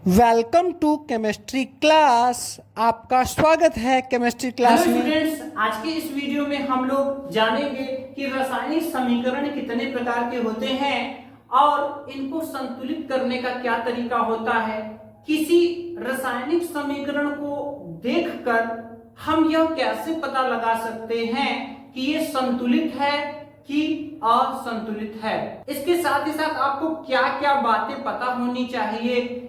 Welcome to chemistry class. आपका स्वागत है केमिस्ट्री क्लास में। स्टूडेंट्स, आज के इस वीडियो में हम लोग जानेंगे कि रासायनिक समीकरण कितने प्रकार के होते हैं और इनको संतुलित करने का क्या तरीका होता है। किसी रासायनिक समीकरण को देखकर हम यह कैसे पता लगा सकते हैं कि ये संतुलित है कि असंतुलित है। इसके साथ ही साथ आपको क्या क्या बातें पता होनी चाहिए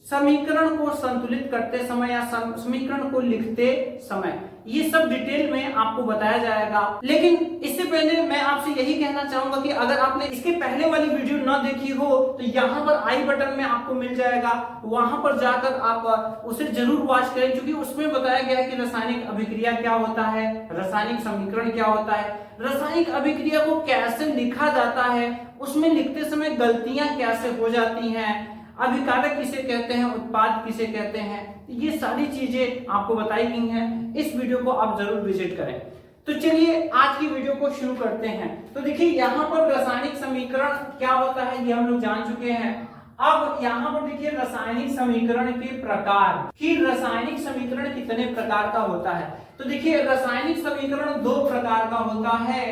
समीकरण को संतुलित करते समय या समीकरण को लिखते समय, ये सब डिटेल में आपको बताया जाएगा। लेकिन इससे पहले मैं आपसे यही कहना चाहूंगा कि अगर आपने इसके पहले वाली वीडियो ना देखी हो तो यहाँ पर आई बटन में आपको मिल जाएगा, वहां पर जाकर आप उसे जरूर वॉच करें, क्योंकि उसमें बताया गया है कि रासायनिक अभिक्रिया क्या होता है, रासायनिक समीकरण क्या होता है, रासायनिक अभिक्रिया को कैसे लिखा जाता है, उसमें लिखते समय गलतियां कैसे हो जाती हैं, अभिकारक किसे कहते हैं, उत्पाद किसे कहते हैं, ये सारी चीजें आपको बताई गई हैं। इस वीडियो को आप जरूर विजिट करें। तो चलिए आज की वीडियो को शुरू करते हैं। तो देखिए यहाँ पर रासायनिक समीकरण क्या होता है ये हम लोग जान चुके हैं। अब यहाँ पर देखिए रासायनिक समीकरण के प्रकार, कि रासायनिक समीकरण कितने प्रकार का होता है। तो देखिए रासायनिक समीकरण दो प्रकार का होता है,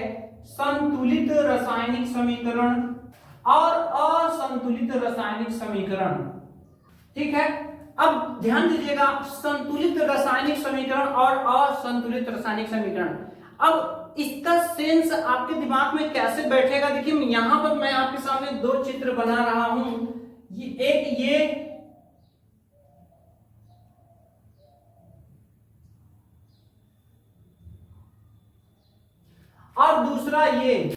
संतुलित रासायनिक समीकरण और असंतुलित रासायनिक समीकरण। ठीक है, अब ध्यान दीजिएगा, संतुलित रासायनिक समीकरण और असंतुलित रासायनिक समीकरण। अब इसका सेंस आपके दिमाग में कैसे बैठेगा, देखिए यहां पर मैं आपके सामने दो चित्र बना रहा हूं, ये और दूसरा ये।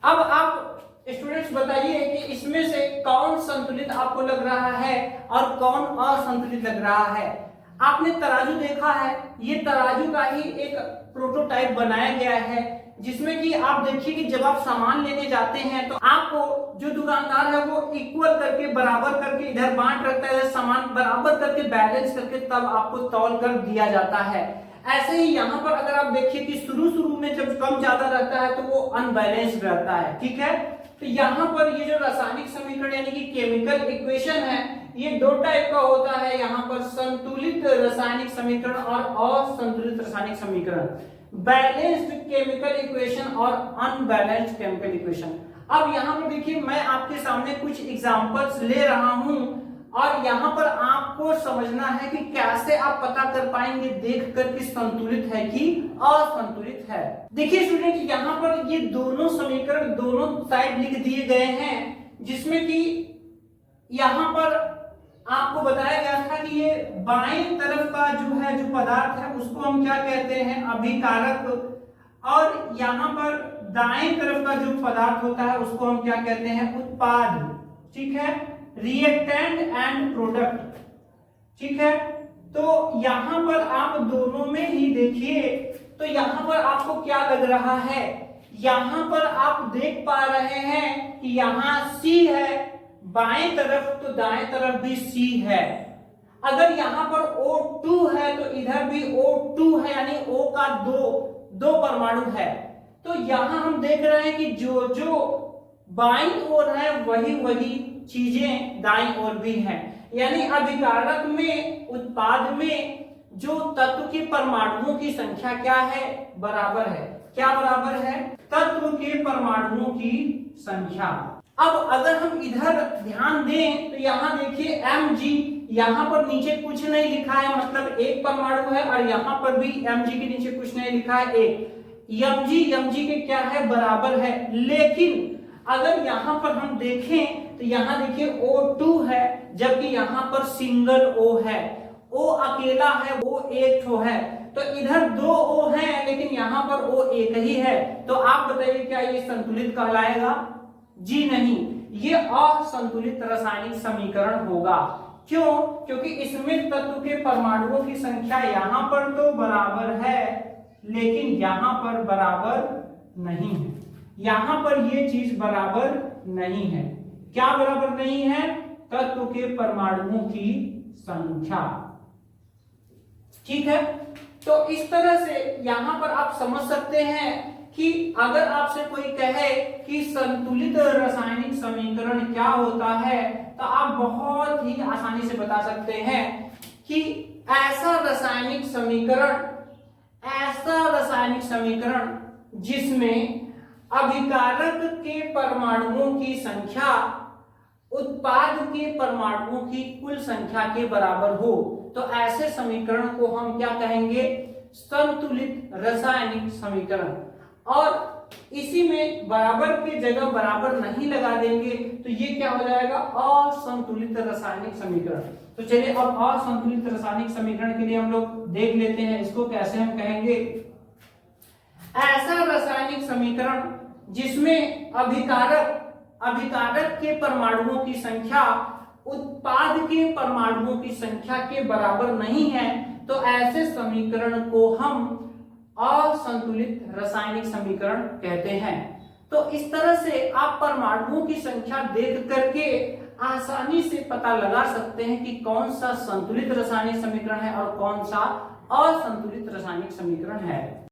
अब आप स्टूडेंट्स बताइए कि इसमें से कौन संतुलित आपको लग रहा है और कौन असंतुलित लग रहा है। आपने तराजू देखा है, ये तराजू का ही एक प्रोटोटाइप बनाया गया है, जिसमें कि आप देखिए कि जब आप सामान लेने जाते हैं तो आपको जो दुकानदार है वो इक्वल करके बराबर करके इधर बांट रखता है, सामान बराबर करके बैलेंस करके तब आपको तौल कर दिया जाता है। ऐसे ही यहाँ पर अगर आप देखिए कि शुरू में जब कम ज्यादा रहता है तो वो अनबैलेंस्ड रहता है। ठीक है, तो यहाँ पर ये जो रासायनिक समीकरण यानी कि केमिकल इक्वेशन है, ये दो टाइप का होता है। यहाँ पर संतुलित रासायनिक समीकरण और असंतुलित रासायनिक समीकरण, बैलेंस्ड केमिकल इक्वेशन और अनबैलेंस्ड केमिकल इक्वेशन। अब यहाँ पर देखिए मैं आपके सामने कुछ एग्जांपल्स ले रहा हूं और यहाँ पर आपको समझना है कि कैसे आप पता कर पाएंगे देख कर कि संतुलित है कि असंतुलित है। देखिए स्टूडेंट, यहाँ पर ये दोनों समीकरण दोनों साइड लिख दिए गए हैं, जिसमें कि यहाँ पर आपको बताया गया था कि ये बाएं तरफ का जो है जो पदार्थ है उसको हम क्या कहते हैं, अभिकारक, और यहाँ पर दाएं तरफ का जो पदार्थ होता है उसको हम क्या कहते हैं, उत्पाद। ठीक है, रिएक्टेंट एंड प्रोडक्ट। ठीक है, तो यहां पर आप दोनों में ही देखिए, तो यहां पर आपको क्या लग रहा है, यहां पर आप देख पा रहे हैं कि यहां C है बाएं तरफ, तो दाएं तरफ भी C है। अगर यहां पर O2 है तो इधर भी O2 है, यानी O का दो परमाणु है। तो यहां हम देख रहे हैं कि जो जो बाईं ओर है वही चीजें दाईं ओर भी हैं, यानी अभिकारक में, उत्पाद में जो तत्व के परमाणुओं की संख्या क्या है, बराबर है। क्या बराबर है, तत्व के परमाणुओं की संख्या। अब अगर हम इधर ध्यान दें तो यहाँ देखिए Mg, यहाँ पर नीचे कुछ नहीं लिखा है, मतलब एक परमाणु है, और यहाँ पर भी Mg के नीचे कुछ नहीं लिखा है, एक। Mg के क्या है, बराबर है। लेकिन अगर यहाँ पर हम देखें तो यहाँ देखिए O2 है, जबकि यहाँ पर सिंगल O है, O अकेला है, O एक ठो है। तो इधर दो O हैं लेकिन यहाँ पर O एक ही है। तो आप बताइए क्या ये संतुलित कहलाएगा? जी नहीं, ये असंतुलित रासायनिक समीकरण होगा। क्यों? क्योंकि इसमें तत्व के परमाणुओं की संख्या यहाँ पर तो बराबर है, लेकिन यहाँ पर बराबर नहीं है। यहाँ पर ये चीज बराबर नहीं है। क्या बराबर नहीं है? तत्व के परमाणुओं की संख्या। ठीक है, तो इस तरह से यहां पर आप समझ सकते हैं कि अगर आपसे कोई कहे कि संतुलित रासायनिक समीकरण क्या होता है, तो आप बहुत ही आसानी से बता सकते हैं कि ऐसा रासायनिक समीकरण जिसमें अभिकारक के परमाणुओं की संख्या उत्पाद के परमाणुओं की कुल संख्या के बराबर हो, तो ऐसे समीकरण को हम क्या कहेंगे? संतुलित रासायनिक समीकरण। और इसी में बराबर की जगह बराबर नहीं लगा देंगे तो ये क्या हो जाएगा? असंतुलित रासायनिक समीकरण। तो चलिए अब असंतुलित रासायनिक समीकरण के लिए हम लोग देख लेते हैं इसको कैसे हम कहेंगे। ऐसा रासायनिक समीकरण जिसमें अभिकारक के परमाणुओं की संख्या उत्पाद के परमाणुओं की संख्या के बराबर नहीं है, तो ऐसे समीकरण को हम असंतुलित रासायनिक समीकरण कहते हैं। तो इस तरह से आप परमाणुओं की संख्या देख करके आसानी से पता लगा सकते हैं कि कौन सा संतुलित रासायनिक समीकरण है और कौन सा असंतुलित रासायनिक समीकरण है।